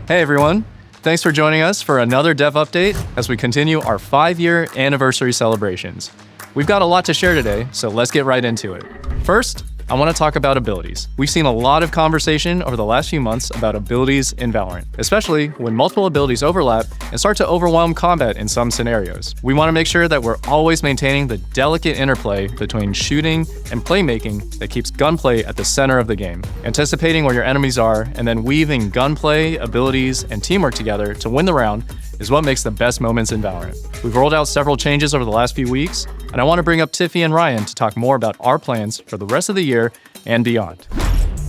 Hey everyone, thanks for joining us for another dev update as we continue our 5-year anniversary celebrations. We've got a lot to share today, so let's get right into it. First, I want to talk about abilities. We've seen a lot of conversation over the last few months about abilities in Valorant, especially when multiple abilities overlap and start to overwhelm combat in some scenarios. We want to make sure that we're always maintaining the delicate interplay between shooting and playmaking that keeps gunplay at the center of the game, anticipating where your enemies are, and then weaving gunplay, abilities, and teamwork together to win the round is what makes the best moments in Valorant. We've rolled out several changes over the last few weeks, and I want to bring up Tiffy and Ryan to talk more about our plans for the rest of the year and beyond.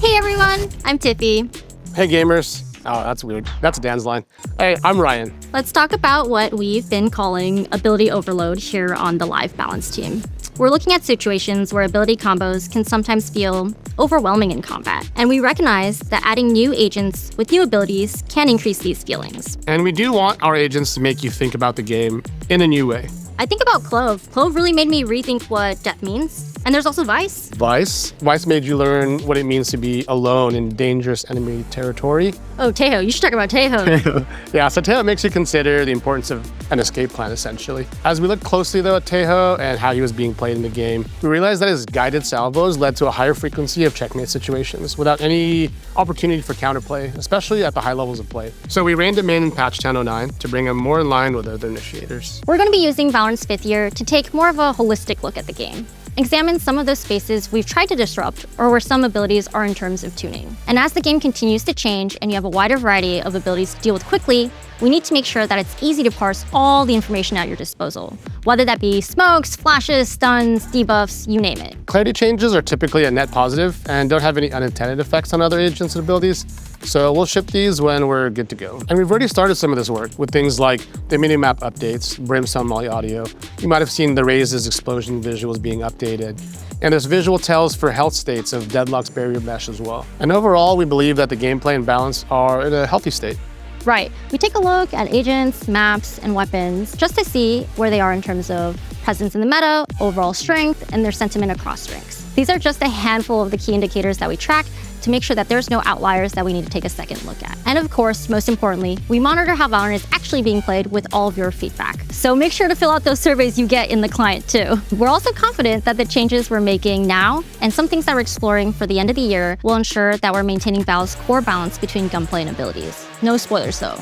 Hey everyone, I'm Tiffy. Hey gamers. Oh, that's weird. That's Dan's line. Hey, I'm Ryan. Let's talk about what we've been calling ability overload here on the live balance team. We're looking at situations where ability combos can sometimes feel overwhelming in combat, and we recognize that adding new agents with new abilities can increase these feelings. And we do want our agents to make you think about the game in a new way. I think about Clove. Clove really made me rethink what death means. And there's also Vice. Vice made you learn what it means to be alone in dangerous enemy territory. Oh, Tejo. You should talk about Tejo. Yeah, so Tejo makes you consider the importance of an escape plan, essentially. As we look closely, though, at Tejo and how he was being played in the game, we realized that his guided salvos led to a higher frequency of checkmate situations without any opportunity for counterplay, especially at the high levels of play. So we reined him in patch 10.09 to bring him more in line with other initiators. We're going to be using Valorant's 5th year to take more of a holistic look at the game. Examine some of those spaces we've tried to disrupt or where some abilities are in terms of tuning. And as the game continues to change and you have a wider variety of abilities to deal with quickly, we need to make sure that it's easy to parse all the information at your disposal, whether that be smokes, flashes, stuns, debuffs, you name it. Clarity changes are typically a net positive and don't have any unintended effects on other agents and abilities, so we'll ship these when we're good to go. And we've already started some of this work with things like the minimap updates, Brimstone Molly audio. You might have seen the Raze's explosion visuals being updated. And there's visual tells for health states of Deadlock's barrier mesh as well. And overall, we believe that the gameplay and balance are in a healthy state. Right. We take a look at agents, maps, and weapons just to see where they are in terms of presence in the meta, overall strength, and their sentiment across ranks. These are just a handful of the key indicators that we track to make sure that there's no outliers that we need to take a second look at. And of course, most importantly, we monitor how Valorant is actually being played with all of your feedback. So make sure to fill out those surveys you get in the client too. We're also confident that the changes we're making now and some things that we're exploring for the end of the year will ensure that we're maintaining Valve's core balance between gunplay and abilities. No spoilers though.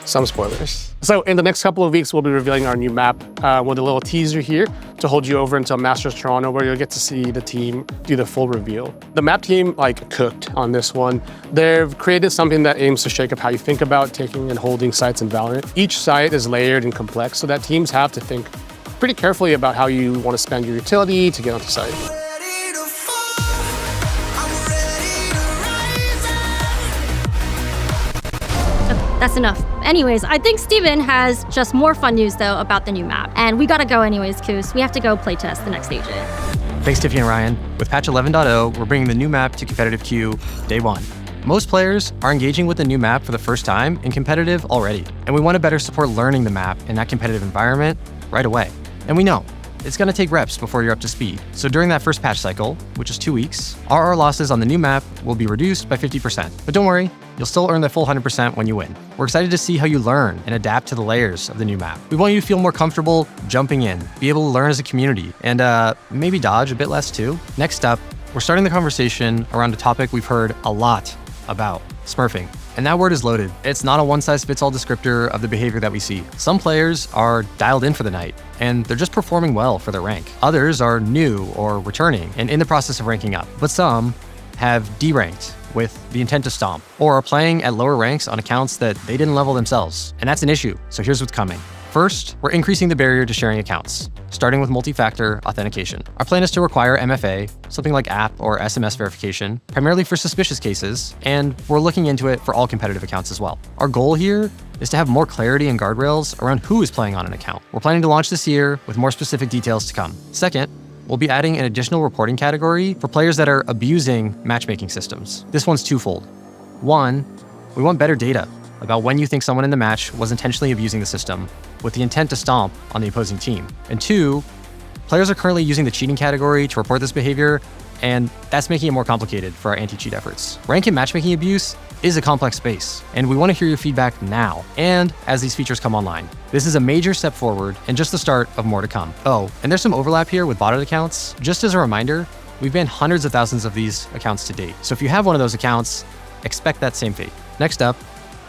Some spoilers. So in the next couple of weeks, we'll be revealing our new map with a little teaser here to hold you over until Masters Toronto, where you'll get to see the team do the full reveal. The map team cooked on this one. They've created something that aims to shake up how you think about taking and holding sites in Valorant. Each site is layered and complex, so that teams have to think pretty carefully about how you want to spend your utility to get onto site. That's enough. Anyways, I think Steven has just more fun news though about the new map. And we gotta go anyways, Koos. We have to go playtest the next agent. Thanks, Tiffy and Ryan. With patch 11.0, we're bringing the new map to competitive queue day one. Most players are engaging with the new map for the first time in competitive already. And we want to better support learning the map in that competitive environment right away. And we know it's going to take reps before you're up to speed. So during that first patch cycle, which is 2 weeks, RR losses on the new map will be reduced by 50%. But don't worry, you'll still earn the full 100% when you win. We're excited to see how you learn and adapt to the layers of the new map. We want you to feel more comfortable jumping in, be able to learn as a community, and maybe dodge a bit less too. Next up, we're starting the conversation around a topic we've heard a lot about, smurfing. And that word is loaded. It's not a one-size-fits-all descriptor of the behavior that we see. Some players are dialed in for the night, and they're just performing well for their rank. Others are new or returning and in the process of ranking up. But some have deranked with the intent to stomp, or are playing at lower ranks on accounts that they didn't level themselves. And that's an issue, so here's what's coming. First, we're increasing the barrier to sharing accounts, starting with multi-factor authentication. Our plan is to require MFA, something like app or SMS verification, primarily for suspicious cases, and we're looking into it for all competitive accounts as well. Our goal here is to have more clarity and guardrails around who is playing on an account. We're planning to launch this year with more specific details to come. Second, we'll be adding an additional reporting category for players that are abusing matchmaking systems. This one's twofold. One, we want better data about when you think someone in the match was intentionally abusing the system with the intent to stomp on the opposing team. And two, players are currently using the cheating category to report this behavior, and that's making it more complicated for our anti-cheat efforts. Rank and matchmaking abuse is a complex space, and we want to hear your feedback now and as these features come online. This is a major step forward and just the start of more to come. Oh, and there's some overlap here with botted accounts. Just as a reminder, we've banned hundreds of thousands of these accounts to date. So if you have one of those accounts, expect that same fate. Next up,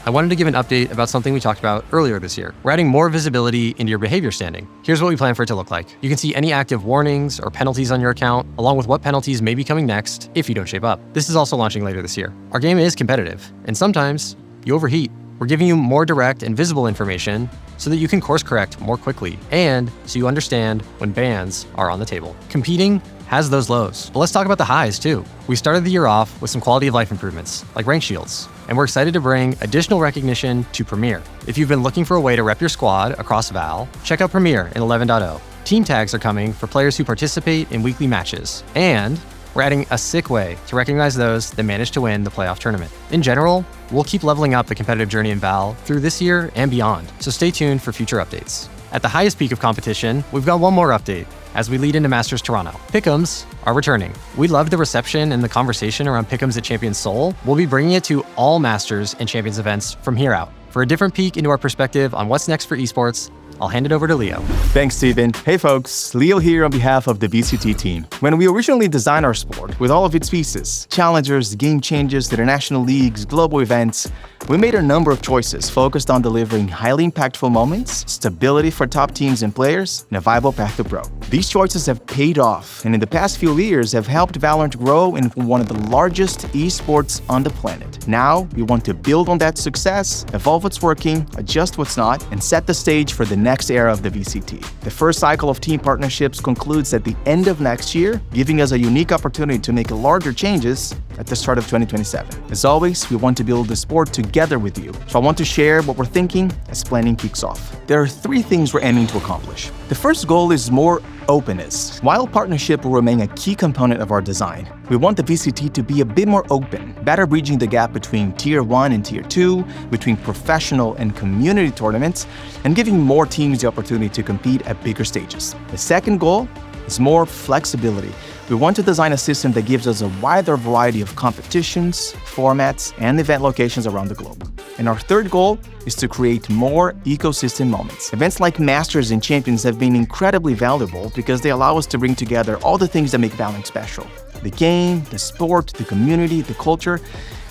I wanted to give an update about something we talked about earlier this year. We're adding more visibility into your behavior standing. Here's what we plan for it to look like. You can see any active warnings or penalties on your account, along with what penalties may be coming next if you don't shape up. This is also launching later this year. Our game is competitive, and sometimes you overheat. We're giving you more direct and visible information so that you can course correct more quickly, and so you understand when bans are on the table. Competing has those lows, but let's talk about the highs too. We started the year off with some quality of life improvements, like rank shields, and we're excited to bring additional recognition to Premier. If you've been looking for a way to rep your squad across Val, check out Premier in 11.0. Team tags are coming for players who participate in weekly matches, and we're adding a sick way to recognize those that manage to win the playoff tournament. In general, we'll keep leveling up the competitive journey in Val through this year and beyond, so stay tuned for future updates. At the highest peak of competition, we've got one more update as we lead into Masters Toronto. Pick'ems are returning. We loved the reception and the conversation around Pick'ems at Champions Seoul. We'll be bringing it to all Masters and Champions events from here out. For a different peek into our perspective on what's next for esports, I'll hand it over to Leo. Thanks, Stephen. Hey folks, Leo here on behalf of the VCT team. When we originally designed our sport with all of its pieces, challengers, game changes, international leagues, global events, we made a number of choices focused on delivering highly impactful moments, stability for top teams and players, and a viable path to pro. These choices have paid off, and in the past few years have helped Valorant grow into one of the largest esports on the planet. Now, we want to build on that success, evolve what's working, adjust what's not, and set the stage for the next era of the VCT. The first cycle of team partnerships concludes at the end of next year, giving us a unique opportunity to make larger changes at the start of 2027. As always, we want to build the sport together with you, so I want to share what we're thinking as planning kicks off. There are 3 things we're aiming to accomplish. The first goal is more openness. While partnership will remain a key component of our design, we want the VCT to be a bit more open, better bridging the gap between Tier 1 and Tier 2, between professional and community tournaments, and giving more teams the opportunity to compete at bigger stages. The second goal is more flexibility. We want to design a system that gives us a wider variety of competitions, formats, and event locations around the globe. And our third goal is to create more ecosystem moments. Events like Masters and Champions have been incredibly valuable because they allow us to bring together all the things that make Valorant special. The game, the sport, the community, the culture.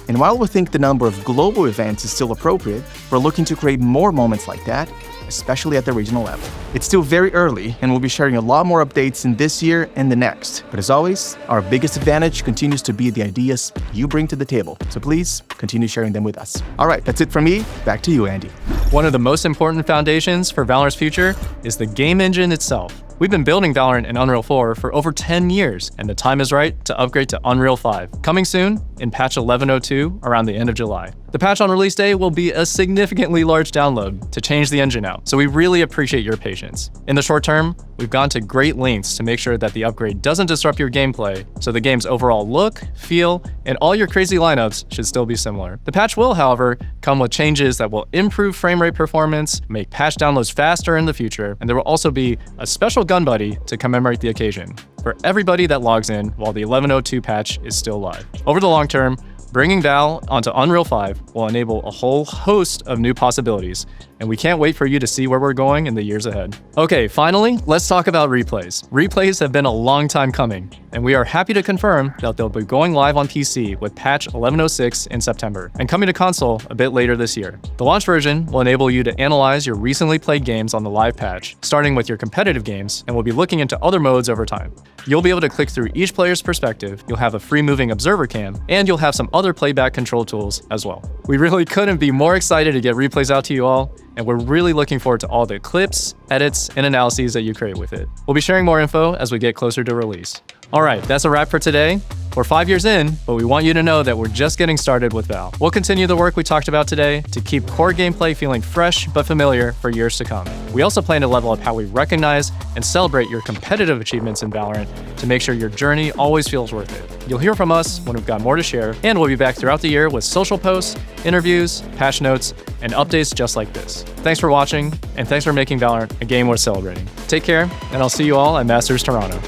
And while we think the number of global events is still appropriate, we're looking to create more moments like that, especially at the regional level. It's still very early, and we'll be sharing a lot more updates in this year and the next. But as always, our biggest advantage continues to be the ideas you bring to the table. So please continue sharing them with us. All right, that's it from me. Back to you, Andy. One of the most important foundations for Valorant's future is the game engine itself. We've been building Valorant in Unreal 4 for over 10 years, and the time is right to upgrade to Unreal 5. Coming soon in patch 11.02 around the end of July. The patch on release day will be a significantly large download to change the engine out, so we really appreciate your patience. In the short term, we've gone to great lengths to make sure that the upgrade doesn't disrupt your gameplay, so the game's overall look, feel, and all your crazy lineups should still be similar. The patch will, however, come with changes that will improve frame rate performance, make patch downloads faster in the future, and there will also be a special gun buddy to commemorate the occasion for everybody that logs in while the 11.02 patch is still live. Over the long term, bringing Val onto Unreal 5 will enable a whole host of new possibilities, and we can't wait for you to see where we're going in the years ahead. Okay, finally, let's talk about replays. Replays have been a long time coming, and we are happy to confirm that they'll be going live on PC with patch 11.06 in September, and coming to console a bit later this year. The launch version will enable you to analyze your recently played games on the live patch, starting with your competitive games, and we'll be looking into other modes over time. You'll be able to click through each player's perspective, you'll have a free-moving observer cam, and you'll have some other playback control tools as well. We really couldn't be more excited to get replays out to you all, and we're really looking forward to all the clips, edits, and analyses that you create with it. We'll be sharing more info as we get closer to release. All right, that's a wrap for today. We're 5 years in, but we want you to know that we're just getting started with Val. We'll continue the work we talked about today to keep core gameplay feeling fresh but familiar for years to come. We also plan to level up how we recognize and celebrate your competitive achievements in Valorant to make sure your journey always feels worth it. You'll hear from us when we've got more to share, and we'll be back throughout the year with social posts, interviews, patch notes, and updates just like this. Thanks for watching, and thanks for making Valorant a game worth celebrating. Take care, and I'll see you all at Masters Toronto.